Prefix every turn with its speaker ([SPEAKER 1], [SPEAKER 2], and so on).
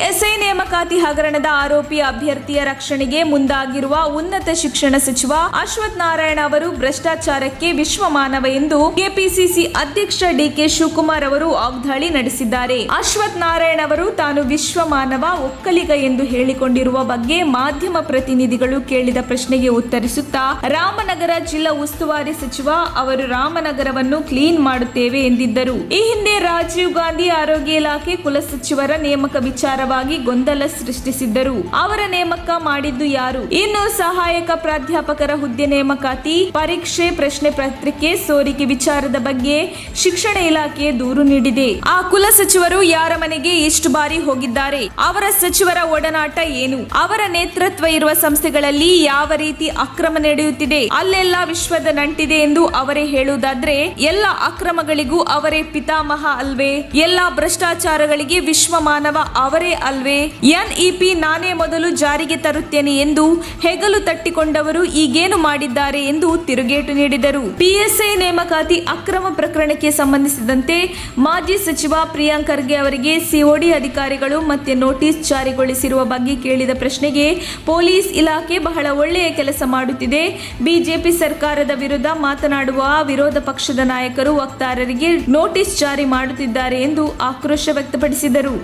[SPEAKER 1] PSI ನೇಮಕಾತಿ ಹಗರಣದ ಆರೋಪಿ ಅಭ್ಯರ್ಥಿಯ ರಕ್ಷಣೆಗೆ ಮುಂದಾಗಿರುವ ಉನ್ನತ ಶಿಕ್ಷಣ ಸಚಿವ ಅಶ್ವಥ್ ನಾರಾಯಣ ಅವರು ಭ್ರಷ್ಟಾಚಾರಕ್ಕೆ ವಿಶ್ವಮಾನವ ಎಂದು ಕೆಪಿಸಿಸಿ ಅಧ್ಯಕ್ಷ ಡಿಕೆ ಶಿವಕುಮಾರ್ ಅವರು ವಾಗ್ದಾಳಿ ನಡೆಸಿದ್ದಾರೆ. ಅಶ್ವಥ್ ನಾರಾಯಣ ಅವರು ತಾನು ವಿಶ್ವಮಾನವ ಒಕ್ಕಲಿಗ ಎಂದು ಹೇಳಿಕೊಂಡಿರುವ ಬಗ್ಗೆ ಮಾಧ್ಯಮ ಪ್ರತಿನಿಧಿಗಳು ಕೇಳಿದ ಪ್ರಶ್ನೆಗೆ ಉತ್ತರಿಸುತ್ತಾ ರಾಮನಗರ ಜಿಲ್ಲಾ ಉಸ್ತುವಾರಿ ಸಚಿವ ಅವರು ರಾಮನಗರವನ್ನು ಕ್ಲೀನ್ ಮಾಡುತ್ತೇವೆ ಎಂದಿದ್ದರು. ಈ ಹಿಂದೆ ರಾಜೀವ್ ಗಾಂಧಿ ಆರೋಗ್ಯ ಇಲಾಖೆ ಕುಲಸಚಿವರ ನೇಮಕ ವಿಚಾರವಾಗಿ ಗೊಂದಲ ಸೃಷ್ಟಿಸಿದ್ದರು. ಅವರ ನೇಮಕ ಮಾಡಿದ್ದು ಯಾರು? ಇನ್ನು ಸಹಾಯಕ ಪ್ರಾಧ್ಯಾಪಕರ ಹುದ್ದೆ ನೇಮಕಾತಿ ಪರೀಕ್ಷೆ ಪ್ರಶ್ನೆ ಪತ್ರಿಕೆ ಸೋರಿಕೆ ವಿಚಾರದ ಬಗ್ಗೆ ಶಿಕ್ಷಣ ಇಲಾಖೆ ದೂರು ನೀಡಿದೆ. ಆ ಕುಲಸಚಿವರು ಯಾರ ಮನೆಗೆ ಎಷ್ಟು ಬಾರಿ ಹೋಗಿದ್ದಾರೆ? ಅವರ ಸಚಿವರ ಒಡನಾಟ ಏನು? ಅವರ ನೇತೃತ್ವ ಇರುವ ಸಂಸ್ಥೆಗಳಲ್ಲಿ ಯಾವ ರೀತಿ ಅಕ್ರಮ ನಡೆಯುತ್ತಿದೆ? ಅಲ್ಲೆಲ್ಲ ವಿಶ್ವದ ನಂಟಿದೆ ಎಂದು ಅವರೇ ಹೇಳುವುದಾದ್ರೆ ಎಲ್ಲ ಅಕ್ರಮಗಳಿಗೂ ಅವರೇ ಪಿತಾಮಹ ಅಲ್ವೇ? ಎಲ್ಲ ಭ್ರಷ್ಟಾಚಾರಗಳಿಗೆ ವಿಶ್ವಮಾನವ ಅವರೇ ಅಲ್ವೇ? ಎನ್ಇಪಿ ನಾನೇ ಮೊದಲು ಜಾರಿಗೆ ತರುತ್ತೇನೆ ಎಂದು ಹೆಗಲು ತಟ್ಟಿಕೊಂಡವರು ಈಗೇನು ಮಾಡಿದ್ದಾರೆ ಎಂದು ತಿರುಗೇಟು ನೀಡಿದರು. ಪಿಎಸ್ಐ ನೇಮಕಾತಿ ಅಕ್ರಮ ಪ್ರಕರಣಕ್ಕೆ ಸಂಬಂಧಿಸಿದಂತೆ ಮಾಜಿ ಸಚಿವ ಪ್ರಿಯಾಂಕ್ ಖರ್ಗೆ ಅವರಿಗೆ ಸಿಒಡಿ ಅಧಿಕಾರಿಗಳು ಮತ್ತೆ ನೋಟಿಸ್ ಜಾರಿಗೊಳಿಸಿರುವ ಬಗ್ಗೆ ಕೇಳಿದ ಪ್ರಶ್ನೆಗೆ ಪೊಲೀಸ್ ಇಲಾಖೆ ಬಹಳ ಒಳ್ಳೆಯ ಕೆಲಸ ಮಾಡುತ್ತಿದೆ, ಬಿಜೆಪಿ ಸರ್ಕಾರದ ವಿರುದ್ಧ ಮಾತನಾಡುವ ವಿರೋಧ ಪಕ್ಷದ ನಾಯಕರು ವಕ್ತಾರರಿಗೆ ನೋಟಿಸ್ ಜಾರಿ ಮಾಡುತ್ತಿದ್ದಾರೆ ಎಂದು ಆಕ್ರೋಶ ವ್ಯಕ್ತಪಡಿಸಿದರು.